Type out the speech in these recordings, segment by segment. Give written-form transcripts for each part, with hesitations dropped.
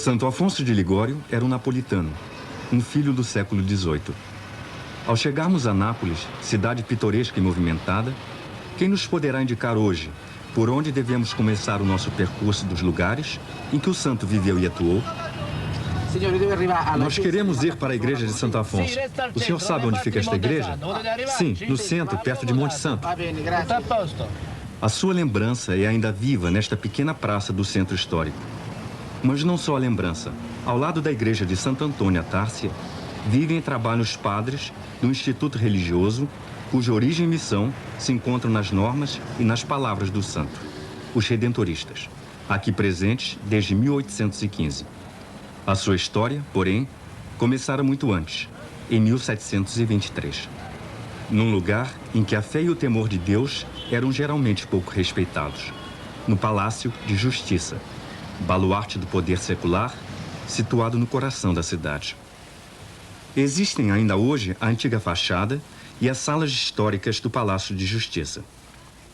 Santo Afonso de Ligório era um napolitano, um filho do século XVIII. Ao chegarmos a Nápoles, cidade pitoresca e movimentada, quem nos poderá indicar hoje por onde devemos começar o nosso percurso dos lugares em que o santo viveu e atuou? Nós queremos ir para a igreja de Santo Afonso. O senhor sabe onde fica esta igreja? Sim, no centro, perto de Monte Santo. A sua lembrança é ainda viva nesta pequena praça do centro histórico. Mas não só a lembrança. Ao lado da igreja de Santo Antônio à Tárcia, vivem e trabalham os padres do instituto religioso, cuja origem e missão se encontram nas normas e nas palavras do santo, os redentoristas, aqui presentes desde 1815. A sua história, porém, começara muito antes, em 1723, num lugar em que a fé e o temor de Deus eram geralmente pouco respeitados, no Palácio de Justiça, baluarte do poder secular, situado no coração da cidade. Existem ainda hoje a antiga fachada e as salas históricas do Palácio de Justiça.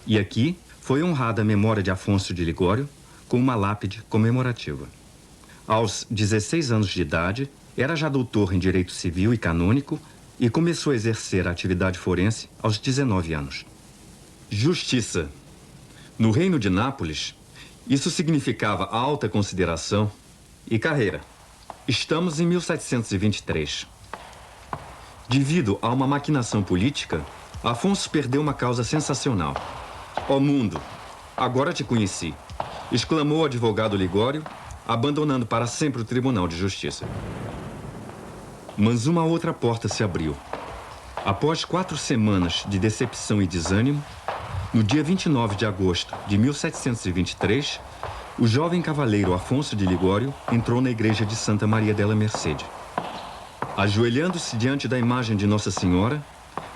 E aqui foi honrada a memória de Afonso de Ligório com uma lápide comemorativa. Aos 16 anos de idade, era já doutor em Direito Civil e Canônico e começou a exercer a atividade forense aos 19 anos. Justiça. No Reino de Nápoles, isso significava alta consideração e carreira. Estamos em 1723. Devido a uma maquinação política, Afonso perdeu uma causa sensacional. Ó mundo, agora te conheci, exclamou o advogado Ligório, abandonando para sempre o Tribunal de Justiça. Mas uma outra porta se abriu. Após 4 semanas de decepção e desânimo, no dia 29 de agosto de 1723, o jovem cavaleiro Afonso de Ligório entrou na igreja de Santa Maria della Mercede. Ajoelhando-se diante da imagem de Nossa Senhora,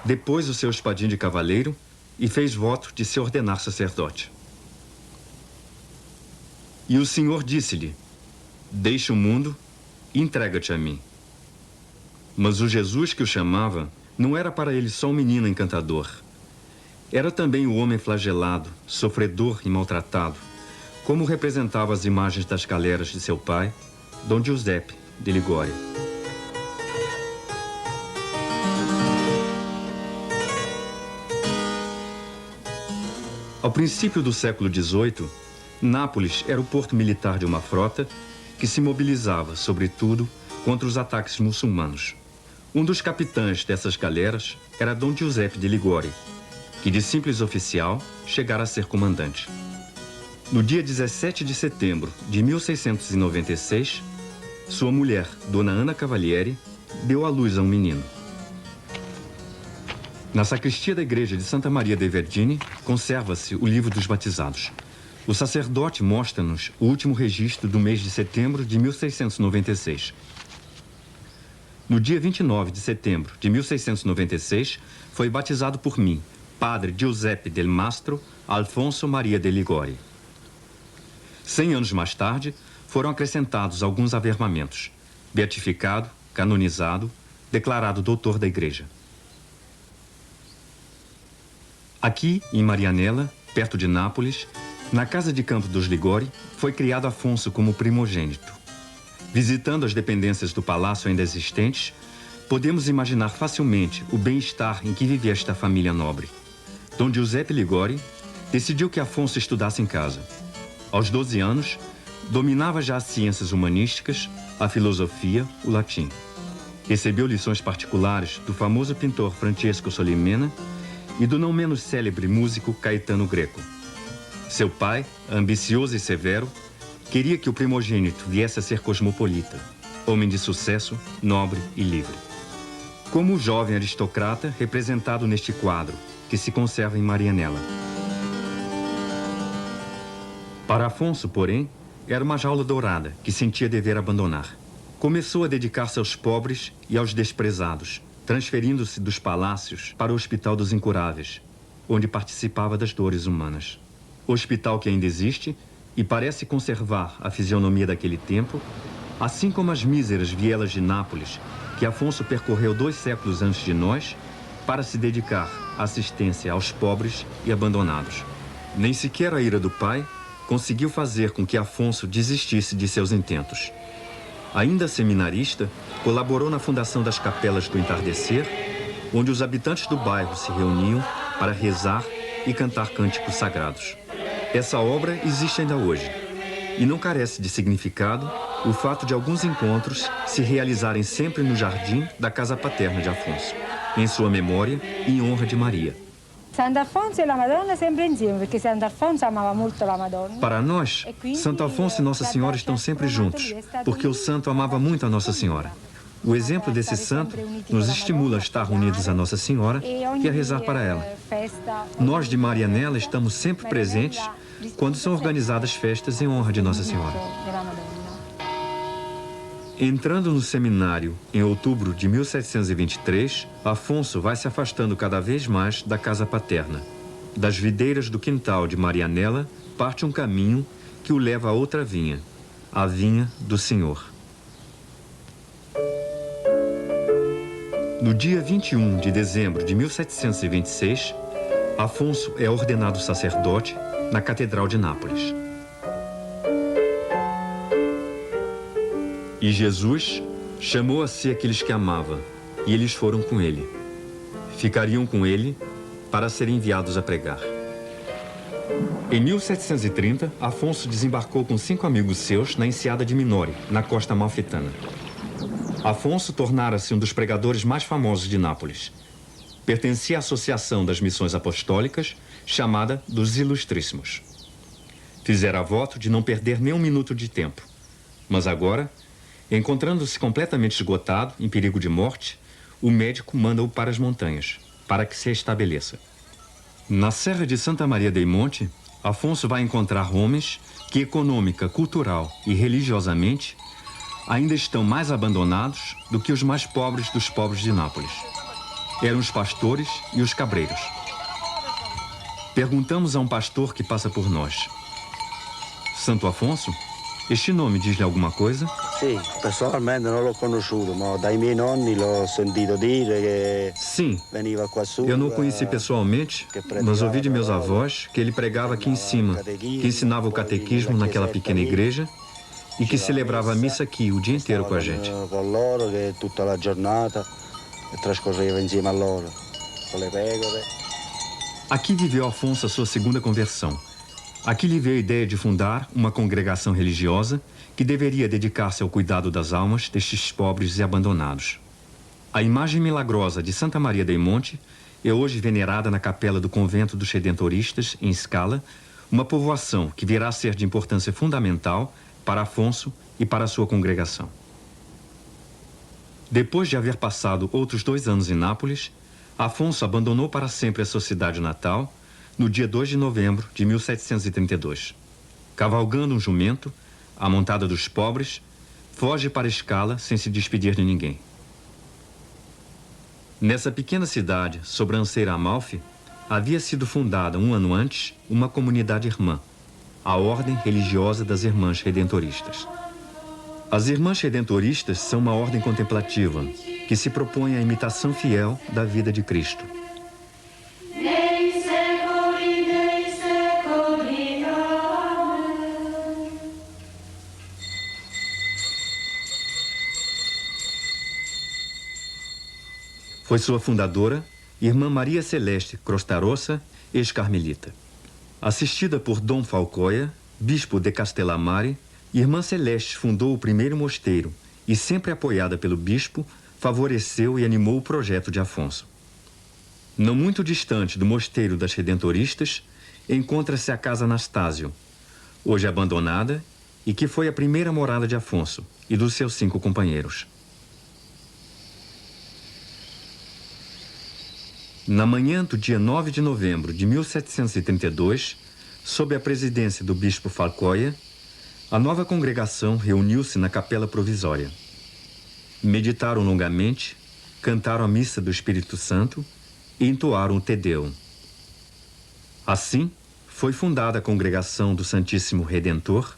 depôs o seu espadim de cavaleiro e fez voto de se ordenar sacerdote. E o Senhor disse-lhe: deixa o mundo e entrega-te a mim. Mas o Jesus que o chamava não era para ele só um menino encantador. Era também o homem flagelado, sofredor e maltratado, como representava as imagens das galeras de seu pai, Dom Giuseppe de Ligório. Ao princípio do século XVIII, Nápoles era o porto militar de uma frota que se mobilizava, sobretudo, contra os ataques muçulmanos. Um dos capitães dessas galeras era Dom Giuseppe de Ligório, que de simples oficial chegara a ser comandante. No dia 17 de setembro de 1696, sua mulher, Dona Ana Cavalieri, deu à luz a um menino. Na sacristia da igreja de Santa Maria dei Vergini, conserva-se o livro dos batizados. O sacerdote mostra-nos o último registro do mês de setembro de 1696. No dia 29 de setembro de 1696, foi batizado por mim, padre Giuseppe del Mastro Alfonso Maria de Ligório. 100 anos mais tarde, foram acrescentados alguns avermamentos. Beatificado, canonizado, declarado doutor da igreja. Aqui, em Marianella, perto de Nápoles, na casa de campo dos Ligório, foi criado Afonso como primogênito. Visitando as dependências do palácio ainda existentes, podemos imaginar facilmente o bem-estar em que vivia esta família nobre. Dom Giuseppe Ligório decidiu que Afonso estudasse em casa. Aos 12 anos, dominava já as ciências humanísticas, a filosofia, o latim. Recebeu lições particulares do famoso pintor Francesco Solimena e do não menos célebre músico Caetano Greco. Seu pai, ambicioso e severo, queria que o primogênito viesse a ser cosmopolita, homem de sucesso, nobre e livre. Como o jovem aristocrata representado neste quadro, que se conserva em Marianella. Para Afonso, porém, era uma jaula dourada que sentia dever abandonar. Começou a dedicar-se aos pobres e aos desprezados, transferindo-se dos palácios para o Hospital dos Incuráveis, onde participava das dores humanas. Hospital que ainda existe e parece conservar a fisionomia daquele tempo, assim como as míseras vielas de Nápoles, que Afonso percorreu 2 séculos antes de nós, para se dedicar à assistência aos pobres e abandonados. Nem sequer a ira do pai conseguiu fazer com que Afonso desistisse de seus intentos. Ainda seminarista, colaborou na fundação das Capelas do Entardecer, onde os habitantes do bairro se reuniam para rezar e cantar cânticos sagrados. Essa obra existe ainda hoje, e não carece de significado o fato de alguns encontros se realizarem sempre no jardim da casa paterna de Afonso, em sua memória e em honra de Maria. Santo Afonso e a Madonna sempre insieme, porque Santo Afonso amava muito a Madonna. Para nós, Santo Afonso e Nossa Senhora estão sempre juntos, porque o santo amava muito a Nossa Senhora. O exemplo desse santo nos estimula a estar unidos a Nossa Senhora e a rezar para ela. Nós de Marianella estamos sempre presentes quando são organizadas festas em honra de Nossa Senhora. Entrando no seminário em outubro de 1723, Afonso vai se afastando cada vez mais da casa paterna. Das videiras do quintal de Marianella parte um caminho que o leva a outra vinha, a vinha do Senhor. No dia 21 de dezembro de 1726, Afonso é ordenado sacerdote na Catedral de Nápoles. E Jesus chamou a si aqueles que amava, e eles foram com ele. Ficariam com ele para serem enviados a pregar. Em 1730, Afonso desembarcou com 5 amigos seus na enseada de Minore, na costa amalfitana. Afonso tornara-se um dos pregadores mais famosos de Nápoles. Pertencia à Associação das Missões Apostólicas, chamada dos Ilustríssimos. Fizera voto de não perder nem um minuto de tempo. Mas agora, encontrando-se completamente esgotado, em perigo de morte, o médico manda-o para as montanhas, para que se estabeleça. Na Serra de Santa Maria dei Monte, Afonso vai encontrar homens que, econômica, cultural e religiosamente, ainda estão mais abandonados do que os mais pobres dos pobres de Nápoles. Eram os pastores e os cabreiros. Perguntamos a um pastor que passa por nós: Santo Afonso? Este nome diz-lhe alguma coisa? Sim, pessoalmente não l'ho conosciuto, mas dai miei nonni l'ho sentito dire que Sim, veniva qua su. eu não o conheci pessoalmente, mas ouvi de meus avós que ele pregava aqui em cima, que ensinava o catequismo naquela pequena igreja e que celebrava a missa aqui o dia inteiro com a gente. Com loro, que tutta la giornata trascorreva insieme a loro, com le pecore. Aqui viveu Afonso a sua segunda conversão. Aqui lhe veio a ideia de fundar uma congregação religiosa que deveria dedicar-se ao cuidado das almas destes pobres e abandonados. A imagem milagrosa de Santa Maria dei Monte é hoje venerada na capela do convento dos Redentoristas, em Scala, uma povoação que virá a ser de importância fundamental para Afonso e para a sua congregação. Depois de haver passado outros 2 anos em Nápoles, Afonso abandonou para sempre a sua cidade natal no dia 2 de novembro de 1732. Cavalgando um jumento, a montada dos pobres, foge para Scala sem se despedir de ninguém. Nessa pequena cidade, sobranceira Amalfi, havia sido fundada um ano antes uma comunidade irmã, a Ordem Religiosa das Irmãs Redentoristas. As Irmãs Redentoristas são uma ordem contemplativa que se propõe à imitação fiel da vida de Cristo. Foi sua fundadora, Irmã Maria Celeste Crostarossa, ex-carmelita. Assistida por Dom Falcoia, bispo de Castellammare, Irmã Celeste fundou o primeiro mosteiro e, sempre apoiada pelo bispo, favoreceu e animou o projeto de Afonso. Não muito distante do mosteiro das Redentoristas, encontra-se a Casa Anastásio, hoje abandonada e que foi a primeira morada de Afonso e dos seus 5 companheiros. Na manhã do dia 9 de novembro de 1732, sob a presidência do bispo Falcoia, a nova congregação reuniu-se na capela provisória. Meditaram longamente, cantaram a missa do Espírito Santo e entoaram o Te Deum. Assim, foi fundada a congregação do Santíssimo Redentor,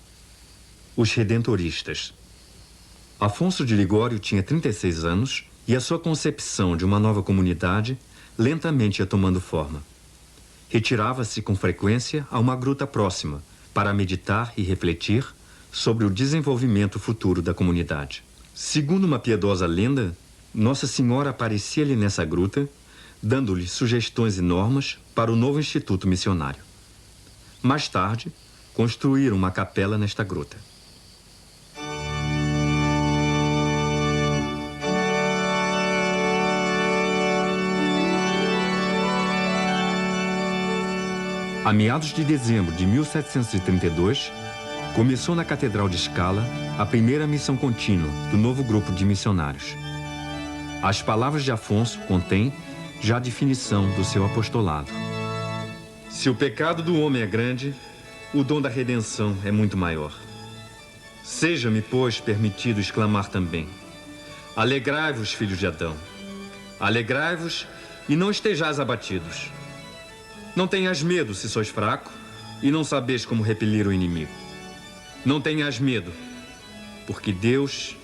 os Redentoristas. Afonso de Ligório tinha 36 anos e a sua concepção de uma nova comunidade lentamente ia tomando forma. Retirava-se com frequência a uma gruta próxima para meditar e refletir sobre o desenvolvimento futuro da comunidade. Segundo uma piedosa lenda, Nossa Senhora aparecia-lhe nessa gruta, dando-lhe sugestões e normas para o novo instituto missionário. Mais tarde, construíram uma capela nesta gruta. A meados de dezembro de 1732, começou na Catedral de Scala a primeira missão contínua do novo grupo de missionários. As palavras de Afonso contêm já a definição do seu apostolado. Se o pecado do homem é grande, o dom da redenção é muito maior. Seja-me, pois, permitido exclamar também: alegrai-vos, filhos de Adão. Alegrai-vos e não estejais abatidos. Não tenhas medo se sois fraco e não sabeis como repelir o inimigo. Não tenhas medo, porque Deus,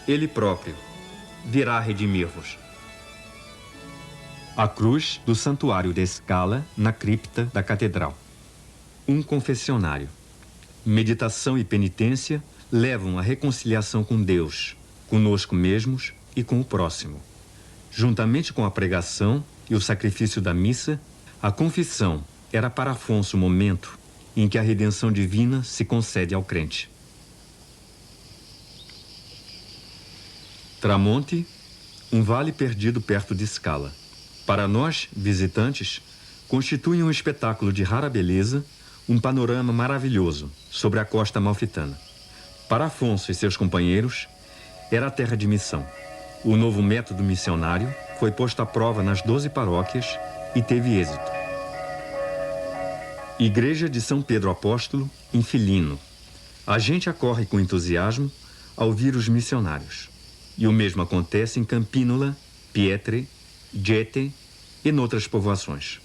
Ele próprio, virá redimir-vos. A cruz do santuário de Scala na cripta da catedral. Um confessionário. Meditação e penitência levam à reconciliação com Deus, conosco mesmos e com o próximo. Juntamente com a pregação e o sacrifício da missa, a confissão era para Afonso o momento em que a redenção divina se concede ao crente. Tramonte, um vale perdido perto de Scala. Para nós, visitantes, constitui um espetáculo de rara beleza, um panorama maravilhoso sobre a costa amalfitana. Para Afonso e seus companheiros, era a terra de missão. O novo método missionário foi posto à prova nas 12 paróquias e teve êxito. Igreja de São Pedro Apóstolo, em Filino. A gente acorre com entusiasmo ao ouvir os missionários. E o mesmo acontece em Campínola, Pietre, Gete e noutras povoações.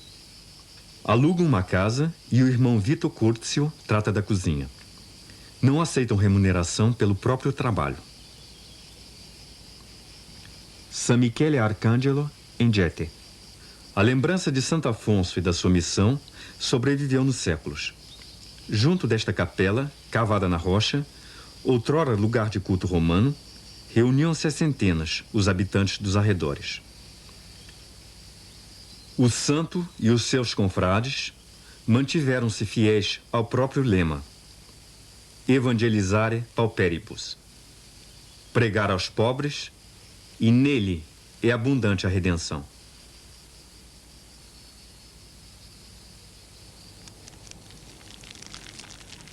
Alugam uma casa e o irmão Vito Curtio trata da cozinha. Não aceitam remuneração pelo próprio trabalho. San Michele Arcangelo, em Gete. A lembrança de Santo Afonso e da sua missão sobreviveu nos séculos. Junto desta capela, cavada na rocha, outrora lugar de culto romano, reuniam-se a centenas os habitantes dos arredores. O santo e os seus confrades mantiveram-se fiéis ao próprio lema: Evangelizare pauperibus, pregar aos pobres, e nele é abundante a redenção.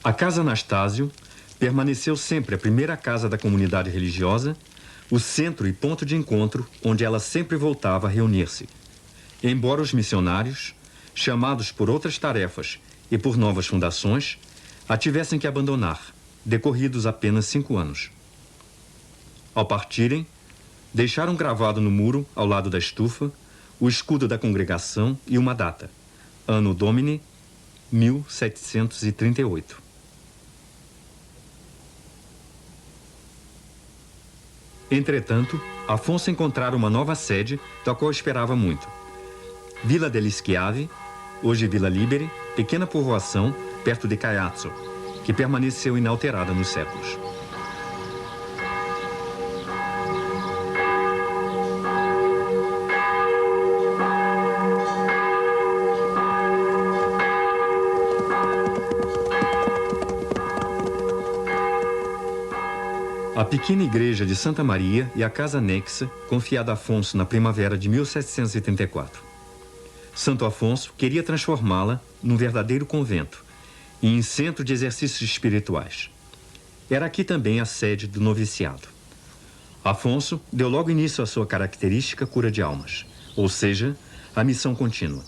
A Casa Anastásio permaneceu sempre a primeira casa da comunidade religiosa, o centro e ponto de encontro onde ela sempre voltava a reunir-se. Embora os missionários, chamados por outras tarefas e por novas fundações, a tivessem que abandonar, decorridos apenas 5 anos. Ao partirem, deixaram gravado no muro, ao lado da estufa, o escudo da congregação e uma data: Anno Domini 1738. Entretanto, Afonso encontrara uma nova sede, da qual esperava muito. Villa degli Schiavi, hoje Villa Liberi, pequena povoação perto de Caiazzo, que permaneceu inalterada nos séculos. A pequena igreja de Santa Maria e a casa anexa, confiada a Afonso na primavera de 1784. Santo Afonso queria transformá-la num verdadeiro convento e em centro de exercícios espirituais. Era aqui também a sede do noviciado. Afonso deu logo início à sua característica cura de almas, ou seja, a missão contínua.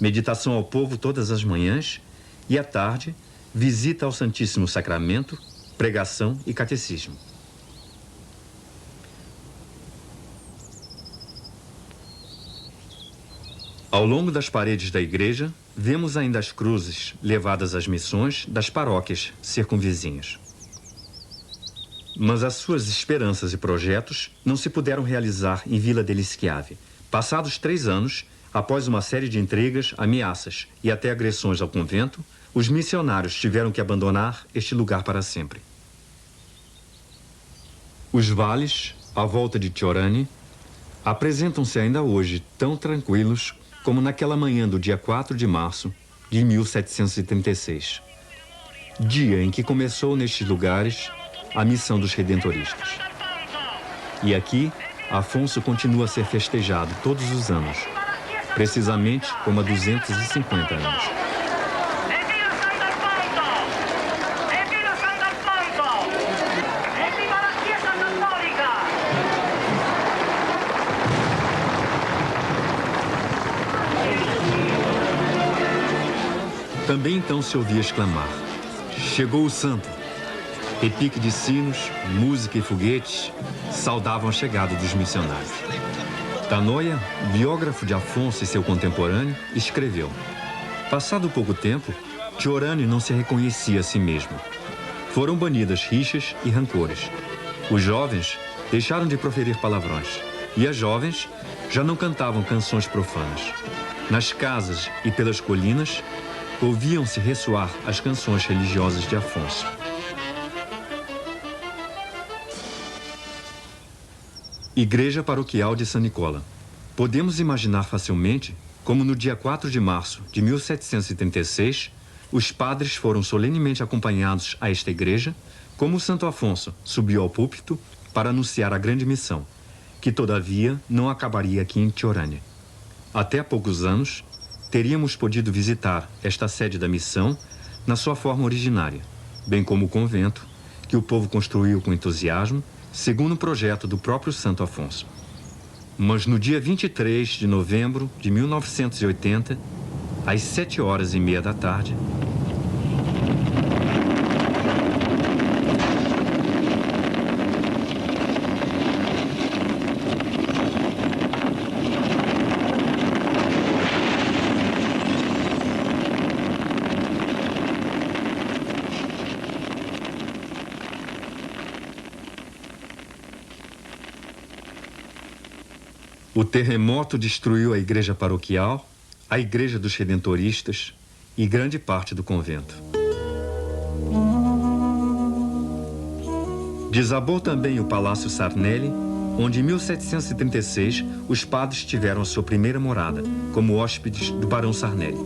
Meditação ao povo todas as manhãs e, à tarde, visita ao Santíssimo Sacramento, pregação e catecismo. Ao longo das paredes da igreja, vemos ainda as cruzes levadas às missões das paróquias circunvizinhas. Mas as suas esperanças e projetos não se puderam realizar em Villa degli Schiavi. Passados 3 anos, após uma série de intrigas, ameaças e até agressões ao convento, os missionários tiveram que abandonar este lugar para sempre. Os vales, à volta de Tiorani, apresentam-se ainda hoje tão tranquilos como naquela manhã do dia 4 de março de 1736, dia em que começou nestes lugares a missão dos redentoristas. E aqui, Afonso continua a ser festejado todos os anos, precisamente como há 250 anos. Também então se ouvia exclamar: chegou o santo! Repique de sinos, música e foguetes saudavam a chegada dos missionários. Tanoia, biógrafo de Afonso e seu contemporâneo, escreveu: passado pouco tempo, Tiorani não se reconhecia a si mesmo. Foram banidas rixas e rancores. Os jovens deixaram de proferir palavrões, e as jovens já não cantavam canções profanas. Nas casas e pelas colinas, ouviam-se ressoar as canções religiosas de Afonso. Igreja Paroquial de San Nicola. Podemos imaginar facilmente como no dia 4 de março de 1736, os padres foram solenemente acompanhados a esta igreja, como o Santo Afonso subiu ao púlpito para anunciar a grande missão, que todavia não acabaria aqui em Tiorani. Até há poucos anos, teríamos podido visitar esta sede da missão na sua forma originária, bem como o convento, que o povo construiu com entusiasmo, segundo o projeto do próprio Santo Afonso. Mas no dia 23 de novembro de 1980, às 7h30 da tarde, o terremoto destruiu a igreja paroquial, a igreja dos redentoristas e grande parte do convento. Desabou também o Palácio Sarnelli, onde em 1736 os padres tiveram a sua primeira morada, como hóspedes do barão Sarnelli.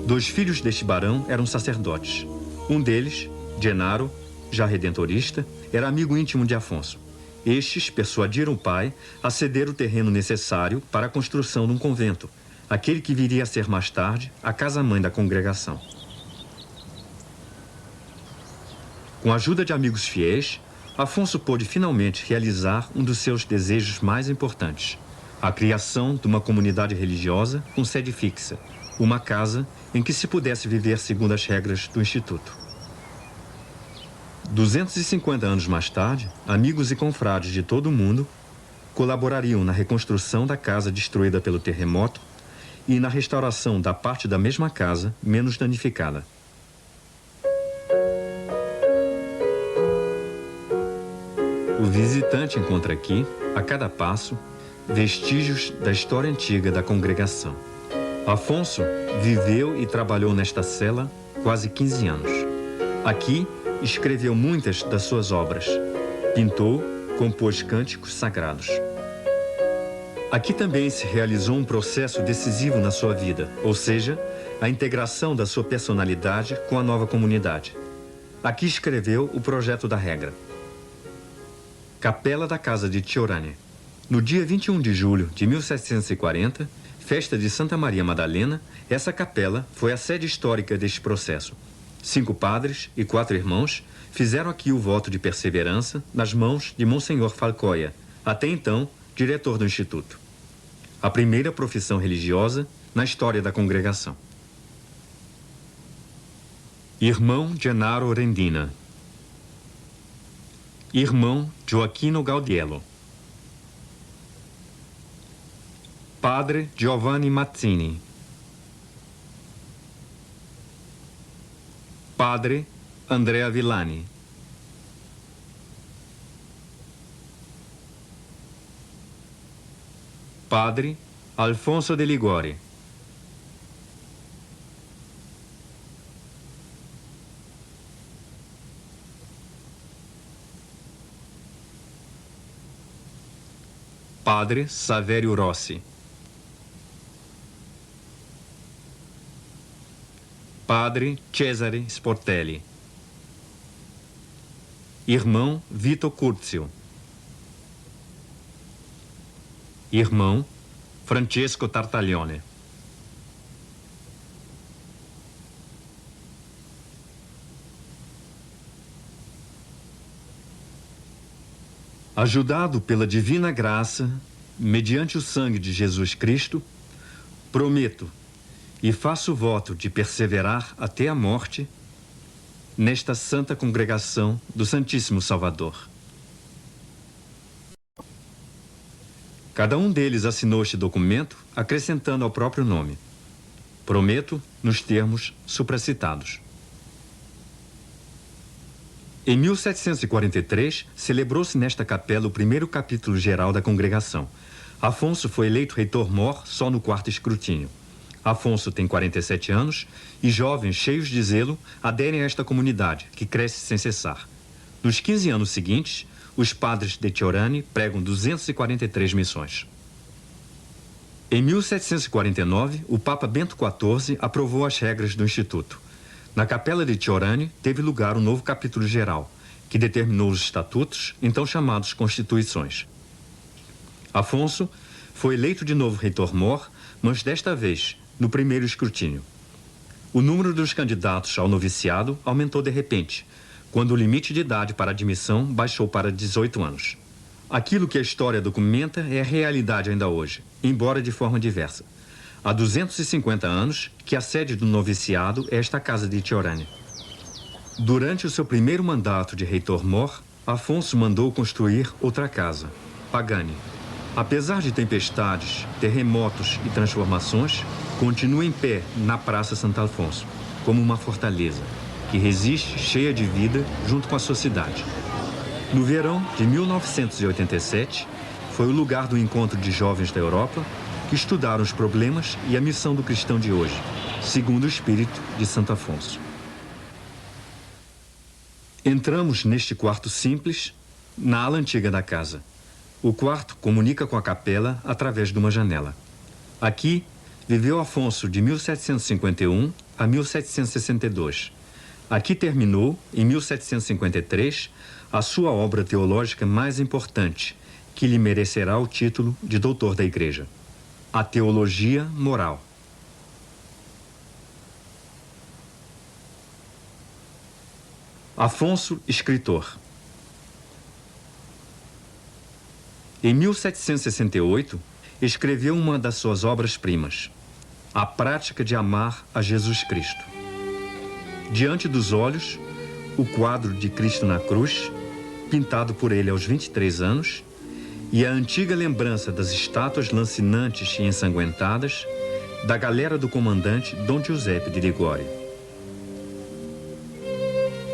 2 filhos deste barão eram sacerdotes. Um deles, Gennaro, já redentorista, era amigo íntimo de Afonso. Estes persuadiram o pai a ceder o terreno necessário para a construção de um convento, aquele que viria a ser mais tarde a casa-mãe da congregação. Com a ajuda de amigos fiéis, Afonso pôde finalmente realizar um dos seus desejos mais importantes: a criação de uma comunidade religiosa com sede fixa, uma casa em que se pudesse viver segundo as regras do Instituto. 250 anos mais tarde, amigos e confrades de todo o mundo colaborariam na reconstrução da casa destruída pelo terremoto e na restauração da parte da mesma casa menos danificada. O visitante encontra aqui, a cada passo, vestígios da história antiga da congregação. Afonso viveu e trabalhou nesta cela quase 15 anos. Aqui, escreveu muitas das suas obras. Pintou, compôs cânticos sagrados. Aqui também se realizou um processo decisivo na sua vida, ou seja, a integração da sua personalidade com a nova comunidade. Aqui escreveu o projeto da regra. Capela da Casa de Tiorani. No dia 21 de julho de 1740, festa de Santa Maria Madalena, essa capela foi a sede histórica deste processo. 5 padres e 4 irmãos fizeram aqui o voto de perseverança nas mãos de Monsenhor Falcoia, até então diretor do Instituto. A primeira profissão religiosa na história da congregação. Irmão Gennaro Rendina. Irmão Gioacchino Gaudiello. Padre Giovanni Mazzini. Padre Andrea Villani. Padre Alfonso de Ligori. Padre Saverio Rossi. Padre Cesare Sportelli. Irmão Vito Curzio. Irmão Francesco Tartaglione. Ajudado pela divina graça, mediante o sangue de Jesus Cristo, prometo e faço voto de perseverar até a morte nesta santa congregação do Santíssimo Salvador. Cada um deles assinou este documento, acrescentando ao próprio nome. Prometo nos termos supracitados. Em 1743, celebrou-se nesta capela o primeiro capítulo geral da congregação. Afonso foi eleito reitor-mor só no quarto escrutínio. Afonso tem 47 anos e jovens cheios de zelo aderem a esta comunidade, que cresce sem cessar. Nos 15 anos seguintes, os padres de Tiorani pregam 243 missões. Em 1749, o Papa Bento XIV aprovou as regras do Instituto. Na capela de Tiorani teve lugar um novo capítulo geral, que determinou os estatutos, então chamados Constituições. Afonso foi eleito de novo reitor-mor, mas desta vez no primeiro escrutínio. O número dos candidatos ao noviciado aumentou de repente, quando o limite de idade para admissão baixou para 18 anos. Aquilo que a história documenta é a realidade ainda hoje, embora de forma diversa. Há 250 anos que a sede do noviciado é esta casa de Tiorani. Durante o seu primeiro mandato de reitor-mor, Afonso mandou construir outra casa, Pagani. Apesar de tempestades, terremotos e transformações, continua em pé na Praça Santo Alfonso, como uma fortaleza, que resiste cheia de vida junto com a sua cidade. No verão de 1987, foi o lugar do encontro de jovens da Europa que estudaram os problemas e a missão do cristão de hoje, segundo o espírito de Santo Afonso. Entramos neste quarto simples, na ala antiga da casa. O quarto comunica com a capela através de uma janela. Aqui viveu Afonso de 1751 a 1762. Aqui terminou, em 1753, a sua obra teológica mais importante, que lhe merecerá o título de doutor da Igreja: a Teologia Moral. Afonso, escritor. Em 1768, escreveu uma das suas obras-primas, A Prática de Amar a Jesus Cristo. Diante dos olhos, o quadro de Cristo na cruz, pintado por ele aos 23 anos, e a antiga lembrança das estátuas lancinantes e ensanguentadas da galera do comandante Dom Giuseppe de Ligório.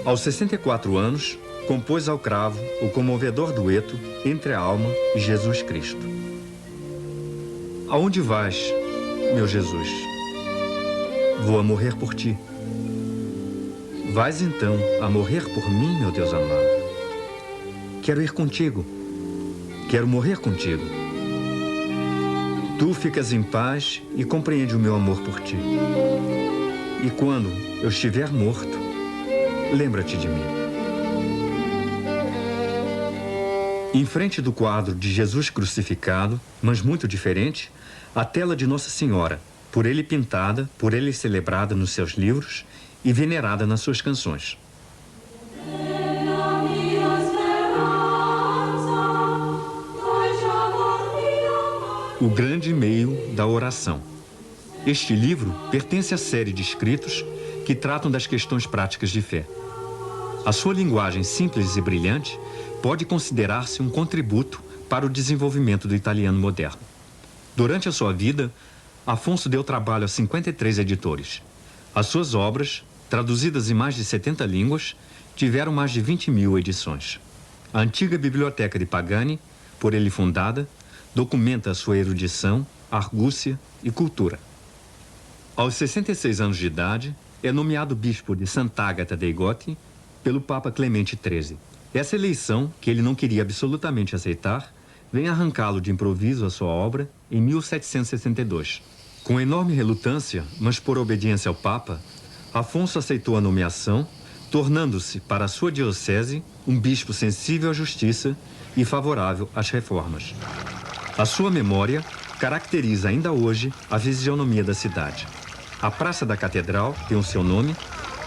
Aos 64 anos, compôs ao cravo o comovedor dueto Entre a Alma e Jesus Cristo. Aonde vais, meu Jesus? Vou a morrer por ti. Vais então a morrer por mim, meu Deus amado? Quero ir contigo. Quero morrer contigo. Tu ficas em paz e compreende o meu amor por ti. E quando eu estiver morto, lembra-te de mim. Em frente do quadro de Jesus crucificado, mas muito diferente, a tela de Nossa Senhora, por ele pintada, por ele celebrada nos seus livros e venerada nas suas canções. O grande meio da oração. Este livro pertence à série de escritos que tratam das questões práticas de fé. A sua linguagem simples e brilhante pode considerar-se um contributo para o desenvolvimento do italiano moderno. Durante a sua vida, Afonso deu trabalho a 53 editores. As suas obras, traduzidas em mais de 70 línguas, tiveram mais de 20.000 edições. A antiga biblioteca de Pagani, por ele fundada, documenta a sua erudição, argúcia e cultura. Aos 66 anos de idade, é nomeado bispo de Sant'Agata dei Goti pelo Papa Clemente XIII. Essa eleição, que ele não queria absolutamente aceitar, vem arrancá-lo de improviso à sua obra em 1762. Com enorme relutância, mas por obediência ao Papa, Afonso aceitou a nomeação, tornando-se, para a sua diocese, um bispo sensível à justiça e favorável às reformas. A sua memória caracteriza ainda hoje a fisionomia da cidade. A Praça da Catedral tem o seu nome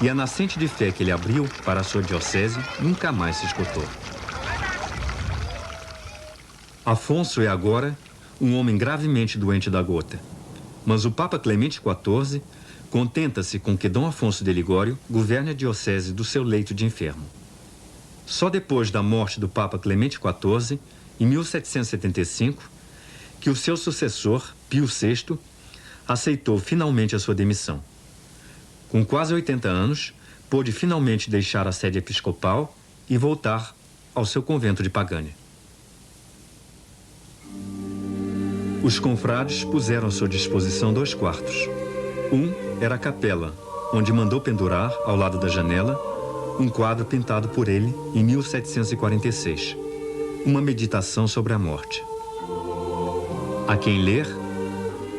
e a nascente de fé que ele abriu para a sua diocese nunca mais se esgotou. Afonso é agora um homem gravemente doente da gota, mas o Papa Clemente XIV contenta-se com que Dom Afonso de Ligório governe a diocese do seu leito de enfermo. Só depois da morte do Papa Clemente XIV, em 1775, que o seu sucessor, Pio VI, aceitou finalmente a sua demissão. Com quase 80 anos, pôde finalmente deixar a sede episcopal e voltar ao seu convento de Pagani. Os confrades puseram à sua disposição 2 quartos. Um era a capela, onde mandou pendurar, ao lado da janela, um quadro pintado por ele em 1746, uma meditação sobre a morte. A quem ler,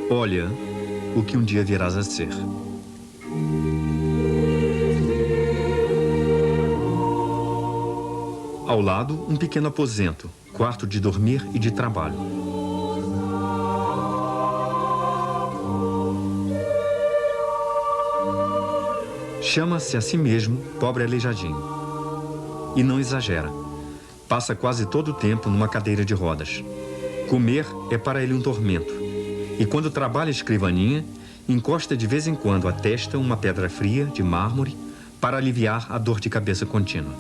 olha o que um dia virás a ser. Ao lado, um pequeno aposento, quarto de dormir e de trabalho. Chama-se a si mesmo pobre aleijadinho. E não exagera. Passa quase todo o tempo numa cadeira de rodas. Comer é para ele um tormento. E quando trabalha a escrivaninha, encosta de vez em quando a testa uma pedra fria de mármore para aliviar a dor de cabeça contínua.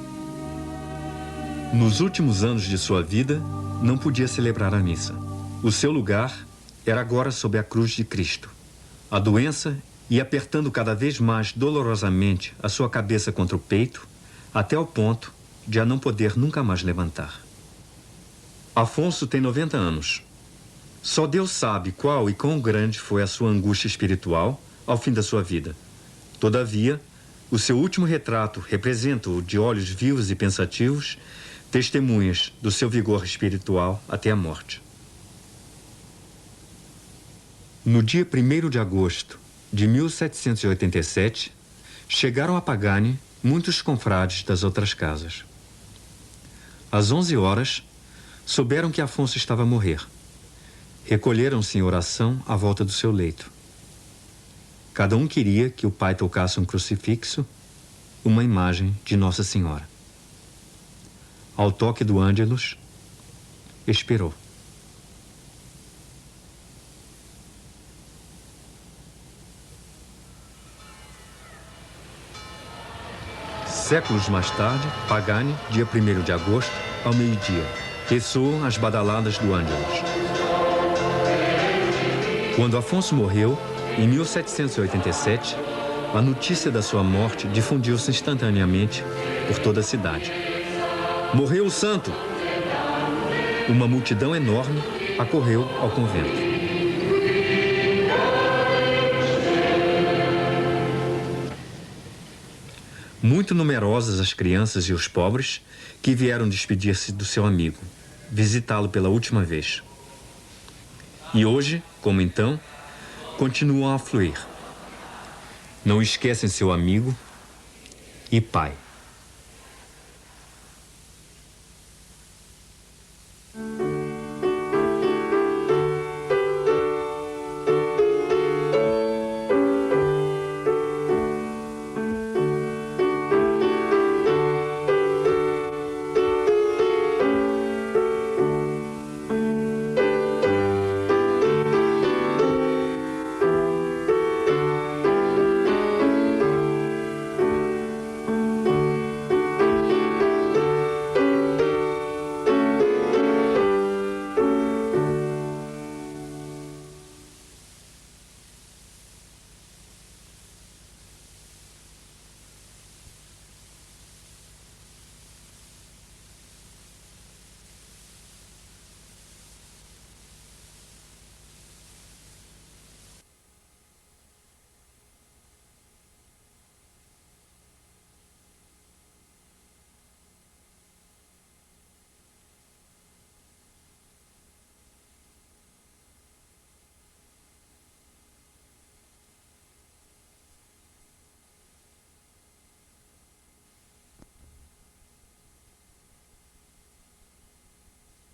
Nos últimos anos de sua vida, não podia celebrar a missa. O seu lugar era agora sob a cruz de Cristo. A doença ia apertando cada vez mais dolorosamente a sua cabeça contra o peito, até o ponto de a não poder nunca mais levantar. Afonso tem 90 anos. Só Deus sabe qual e quão grande foi a sua angústia espiritual ao fim da sua vida. Todavia, o seu último retrato representa-o de olhos vivos e pensativos, testemunhas do seu vigor espiritual até a morte. No dia 1º de agosto de 1787, chegaram a Pagani muitos confrades das outras casas. Às 11 horas, souberam que Afonso estava a morrer. Recolheram-se em oração à volta do seu leito. Cada um queria que o pai tocasse um crucifixo, uma imagem de Nossa Senhora. Ao toque do Ângelus, expirou. Séculos mais tarde, Pagani, dia 1º de agosto, ao meio-dia, ressoam as badaladas do Ângelus. Quando Afonso morreu, em 1787, a notícia da sua morte difundiu-se instantaneamente por toda a cidade. Morreu o santo! Uma multidão enorme acorreu ao convento. Muito numerosas as crianças e os pobres que vieram despedir-se do seu amigo, visitá-lo pela última vez. E hoje, como então, continuam a fluir. Não esquecem seu amigo e pai.